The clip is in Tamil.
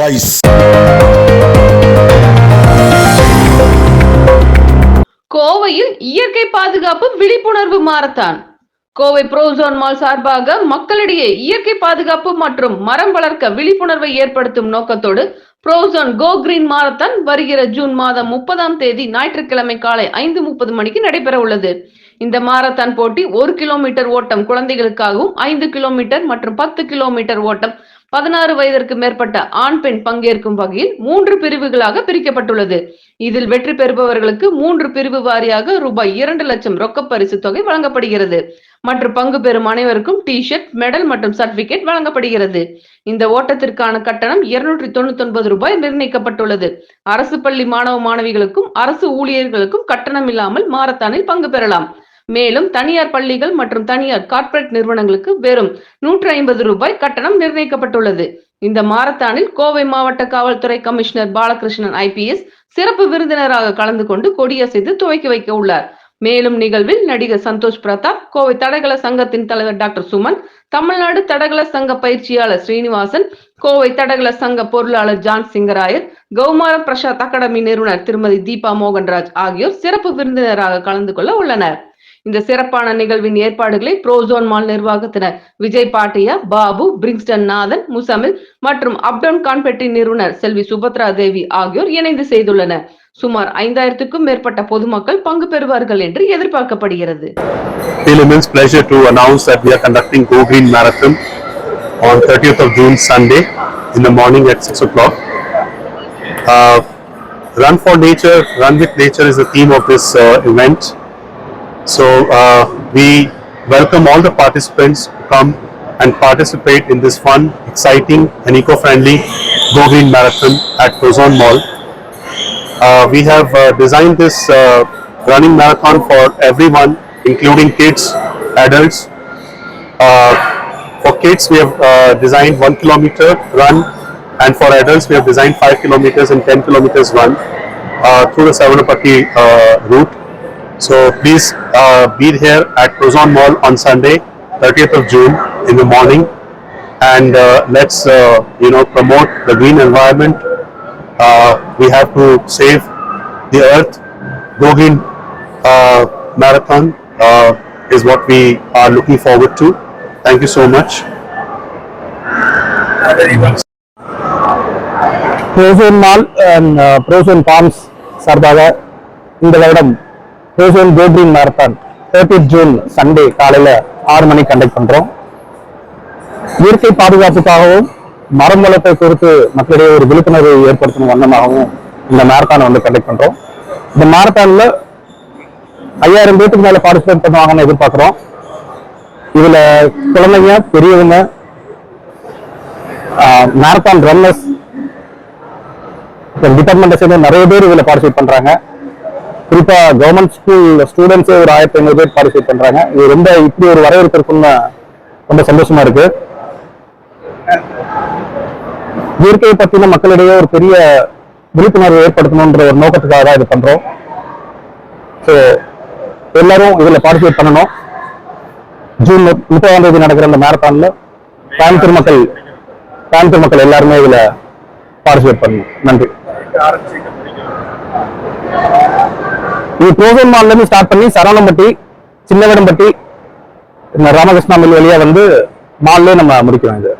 voice. கோவையில் இயற்கை பாதுகாப்பு விழிப்புணர்வு மாரத்தான். கோவை ப்ரோசோன் மால் சார்பாக மக்களிடையே இயற்கை பாதுகாப்பு மற்றும் மரம் வளர்க்க விழிப்புணர்வை ஏற்படுத்தும் நோக்கத்தோடு ப்ரோசோன் கோ கிரீன் மாரத்தான் வருகிற ஜூன் மாதம் 30ஆம் தேதி ஞாயிற்றுக்கிழமை காலை 5:30 மணிக்கு நடைபெற உள்ளது. இந்த மாரத்தான் போட்டி 1 கிலோமீட்டர் ஓட்டம் குழந்தைகளுக்காகவும், 5 கிலோமீட்டர் மற்றும் 10 கிலோமீட்டர் ஓட்டம் 16 வயதிற்கு மேற்பட்ட ஆண் பெண் பங்கேற்கும் வகையில் 3 பிரிவுகளாக பிரிக்கப்பட்டுள்ளது. இதில் வெற்றி பெறுபவர்களுக்கு 3 பிரிவு வாரியாக ரூபாய் 2 லட்சம் ரொக்க பரிசு தொகை வழங்கப்படுகிறது மற்றும் பங்கு பெறும் அனைவருக்கும் டி-ஷர்ட், மெடல் மற்றும் சர்டிபிகேட் வழங்கப்படுகிறது. இந்த ஓட்டத்திற்கான கட்டணம் 299 ரூபாய் நிர்ணயிக்கப்பட்டுள்ளது. அரசு பள்ளி மாணவ மாணவிகளுக்கும் அரசு ஊழியர்களுக்கும் கட்டணம் இல்லாமல் மாரத்தானில் பங்கு பெறலாம். மேலும் தனியார் பள்ளிகள் மற்றும் தனியார் கார்ப்பரேட் நிறுவனங்களுக்கு வெறும் 150 ரூபாய் கட்டணம் நிர்ணயிக்கப்பட்டுள்ளது. இந்த மாரத்தானில் கோவை மாவட்ட காவல்துறை கமிஷனர் பாலகிருஷ்ணன் IPS சிறப்பு விருந்தினராக கலந்து கொண்டு கொடியசைத்து துவக்கி வைக்க உள்ளார். மேலும் நிகழ்வில் நடிகர் சந்தோஷ் பிரதாப், கோவை தடகள சங்கத்தின் தலைவர் டாக்டர் சுமன், தமிழ்நாடு தடகள சங்க பயிற்சியாளர் ஸ்ரீனிவாசன், கோவை தடகள சங்க பொருளாளர் ஜான் சிங்கராயர், கௌமாரம் பிரசாத் அகாடமி நிறுவனர் திருமதி தீபா மோகன்ராஜ் ஆகியோர் சிறப்பு விருந்தினராக கலந்து கொள்ள உள்ளனர். இந்த சிறப்பான நிகழ்வின் ஏற்பாடுகளை ப்ரோசோன் மால் நிர்வாகத்தினர் விஜய் பாட்டியா, பாபு, பிரிங்ஸ்டன் நாதன், முசமில் மற்றும் அப்டவுன் கான்பெட்டி நிறுவனர் செல்வி சுபத்ரா தேவி ஆகியோர் இணைந்து செய்துள்ளனர். சுமார் 5000க்கும் மேற்பட்ட பொதுமக்கள் பங்கு பெறுவார்கள் என்று எதிர்பார்க்கப்படுகிறது. Feel immense pleasure to announce that we are conducting Go Green Marathon on 30th of June, Sunday, in the morning at 6 o'clock. Run for Nature, Run with Nature is the theme of this event. So we welcome all the participants to come and participate in this fun, exciting and eco-friendly Go Green Marathon at Ozone Mall. We have designed this running marathon for everyone, including kids, adults. For kids we have designed 1 kilometer run, and for adults we have designed 5 kilometers and 10 kilometers run through the Savanapati route. So please be here at Ozone Mall on Sunday, 30th of June in the morning, and let's promote the green environment. We have to save the earth. Go Green Marathon is what we are looking forward to. Thank you so much. Ozone Mall and Ozone Farms சார்பாக இந்த வருடம் Prozone go green marathon 30th June Sunday காலையில் 6 மணிக்கு கண்டக்ட் பண்ணுறோம். இயற்கை பாதுகாப்புக்காகவும் மரம் வளர்ப்பை குறித்து மக்களிடையே ஒரு விழிப்புணர்வை ஏற்படுத்தும் வண்ணமாகவும் இந்த மாரத்தானை கண்டக்ட் பண்ணுறோம். இந்த மாரத்தானில் 5000 பேருக்கு மேலே பார்ட்டிசிபேட் பண்ணுவாங்கன்னு எதிர்பார்க்குறோம். இதில் குழந்தைங்க, பெரியவங்க, மாரத்தான் ரன்னர்ஸ் டிபார்ட்மெண்ட்டை சேர்ந்து நிறைய பேர் இதில் பார்ட்டிசிபேட் பண்ணுறாங்க. குறிப்பாக கவர்மெண்ட் ஸ்கூல் ஸ்டூடெண்ட்ஸே ஒரு 1500 பேர் பார்ட்டிசிபேட் பண்ணுறாங்க. இது இப்படி ஒரு வரவேற்பு இருக்குன்னு ரொம்ப சந்தோஷமா இருக்கு. இயற்கையை பற்றின மக்களிடையே ஒரு பெரிய விழிப்புணர்வு ஏற்படுத்தணுன்ற ஒரு நோக்கத்துக்காக தான் இது பண்றோம். ஸோ எல்லாரும் இதில் பார்ட்டிசிபேட் பண்ணணும். ஜூன் 30ஆம் தேதி நடக்கிற இந்த மாரத்தான்ல கோயம்புத்தூர் மக்கள் எல்லாருமே இதில் பார்ட்டிசிபேட் பண்ணணும். நன்றி. இது ப்ரோசோன் மால்ல இருந்து ஸ்டார்ட் பண்ணி சரவணம்பட்டி, சின்னவேடம்பட்டி, ராமகிருஷ்ணா மில் வழியா மால்லே நம்ம முடிக்கிறோம். இது